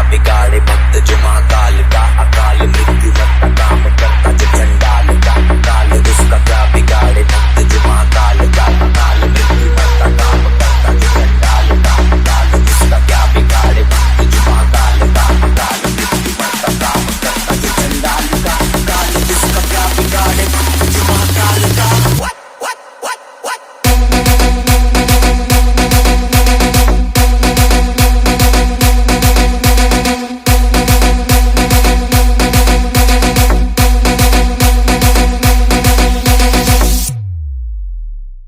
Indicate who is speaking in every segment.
Speaker 1: बिगाड़े भक्त जो महाकाल का। अकाल मृत्यु मत का काम करता जो चंडाल का। अकाल उसका क्या बिगाड़े भक्त जो महाकाल का। अकाल मृत्यु मत का काम करता जो चंडाल का। अकाल उसका क्या बिगाड़े भक्त जो महाकाल का। अकाल मृत्यु मत का काम करता जो चंडाल का। अकाल उसका क्या बिगाड़े भक्त जो महाकाल का।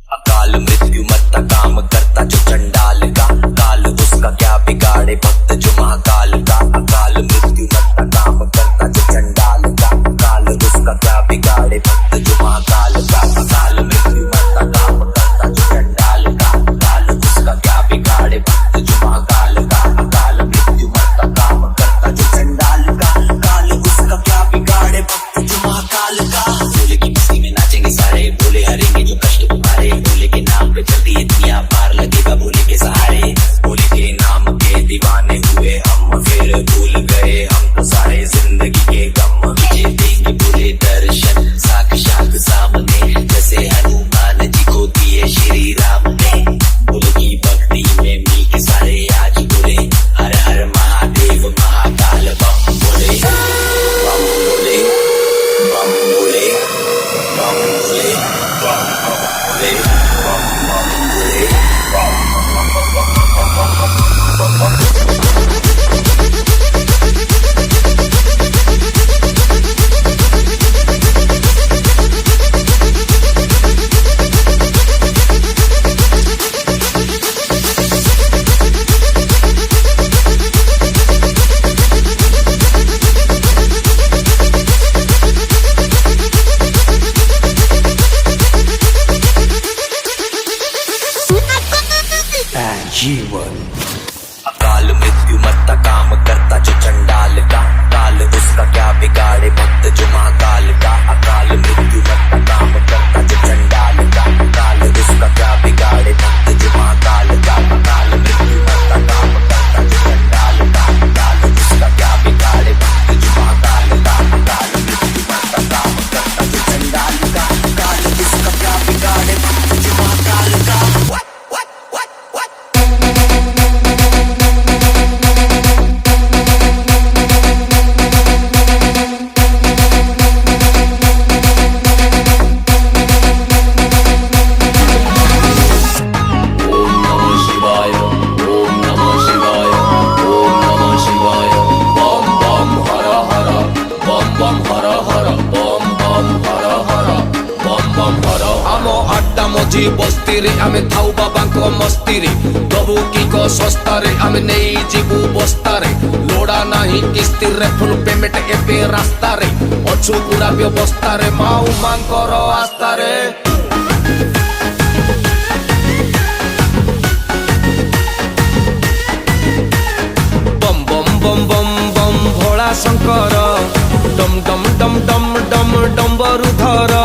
Speaker 1: अकाल मृत्यु मत का काम करता जो चंडाल का। अकाल उसका क्या बिगाड़े भक्त जो महाकाल का। अकाल मृत्यु मत का काम करता जो चंडाल का। अकाल उसका क्या बिगाड़े भक्त जो महाकाल का। अकाल मृत्यु मत का काम करता जो चंडाल का। अकाल उसका क्या बिगाड़े भक्त जो महाकाल का। अकाल मृत्यु मत का काम करता जो चंडाल का। अकाल उसका क्या बिगाड़े भक्त जो महाकाल का। भोले की मस्ती में नाचेंगे सारे, भोले हरेंगे जो कष्ट तुम्हारे। भोले के नाम पे चलती है दुनिया, पार लगेगा भोले के सहारे। भोले के नाम के दीवाने हुए हम, फिर भूल गए हम तो सारे जिंदगी के गम। विजय देंगे भोले दर्शन साक्षात सामने, जैसे हनुमान जी को दिए श्री राम ने। भोले की भक्ति में मिल के सारे आज बोले हर हर महादेव महाकाल बम बोले। बम बोले बम बोले बम बोले बम बोले बम बोले बम। जीवन अकाल मृत्यु मत का काम करता जो चंडाल का। अकाल उसका क्या बिगाड़े भक्त जो महाकाल का। अकाल मृत्यु मत का काम करता जो चंडाल का। अकाल उसका क्या बिगाड़े भक्त जो महाकाल का। अकाल मृत्यु मत का काम करता जो चंडाल का। अकाल उसका क्या बिगाड़े भक्त जो महाकाल का। अकाल मृत्यु मत का काम करता जो चंडाल का। अकाल उसका क्या बिगाड़े भक्त जो महाकाल का।
Speaker 2: बस्ती रे आमे थाउ बाबा को मस्ती रे। दबु की को सस्ता रे आमे नहीं जीवु बस्ता रे। लोड़ा नहीं किस्ती रे फुल पेमेंट एपे रास्ता रे। अछु पूरा व्यवस्था रे माऊ मांग करो आस्था रे। बम बम बम बम बम भोला शंकर, डम डम डम डम डम डम्बरु धर।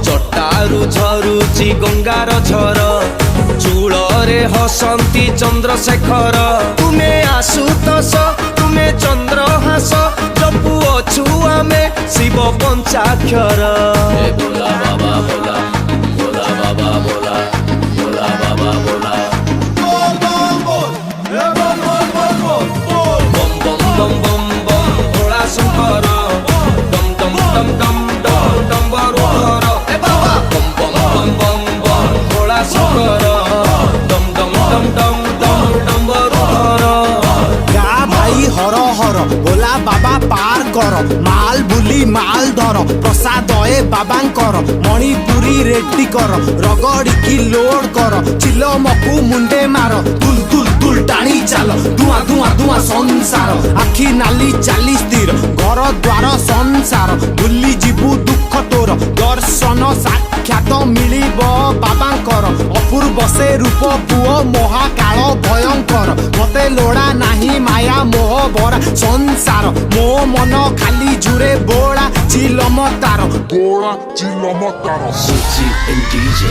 Speaker 2: चट्टारू झरुची गंगार झर, चूଳରେ हसंती चंद्रशेखर। तुमे आशुतोष तुमे चंद्रहास, जपु अछु आमे शिव पंचाक्षर। भोला बाबा भोला, भोला बाबा भोला, भोला बाबा भोला। बम बम बम बम बम भोला शंकर, डम डम डम डम डम डम्बरु धर। शंकर डम डम डम डम डम डम्बरु धर।
Speaker 3: गा भाई हर हर भोला बाबा पार कर। माल बुली माल धर, प्रसाद ए बाबांकर। मणिपुरी रेड्डी कर, रगड़िकी लोड कर। चिलमकु मुंडे मार, दुल दुल दुल टाणी चाल। धुआं धुआं धुआं संसार, आखि नाली चाली स्थिर। घर द्वार संसार, भूली जीवु दुख तोर। दर्शन साक्षात मिलिब बाबांकर। अपूर्व से रूप पुओ महाकाल भयंकर। मते लोड़ा नाही माया मोह भरा संसार। मो मन खाली जुरे बोला चिल ଚିଲମ ତାର
Speaker 4: Gola Chilama Taro.
Speaker 2: Suzy and DJ.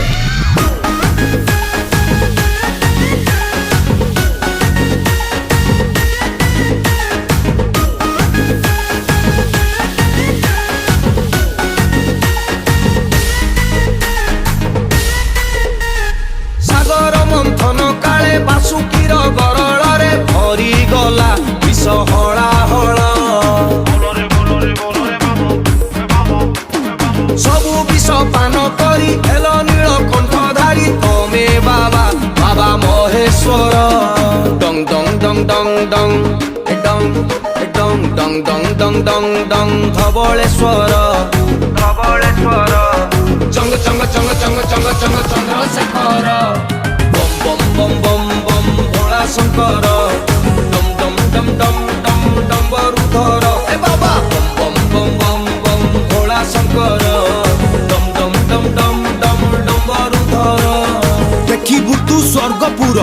Speaker 2: ସାଗର ମନ୍ଥନ କାଳେ ବାସୁକୀର ଗରଳରେ ଭରି ଗଲା ବିଷ ହଳାହଳ ସବୁ ବିଷ ପାନ କରି ହେଲ ନୀଳ କଣ୍ଠଧାରୀ ତମେ ବାବା ବାବା ମହେଶ୍ୱର ଡଙ୍ଗ ଡଙ୍ଗ ଡଙ୍ଗ ଡଙ୍ଗ ଡଙ୍ଗ ଡଙ୍ଗ ଡଙ୍ଗ ଡଙ୍ଗ ଡଙ୍ଗ ଡଙ୍ଗ ଧବଳେଶ୍ୱର ଧବଳେଶ୍ୱର ଚଙ୍ଗ ଚଙ୍ଗ ଚଙ୍ଗ ଚଙ୍ଗ ଚଙ୍ଗ ଚଙ୍ଗ ଚନ୍ଦ୍ରଶେଖର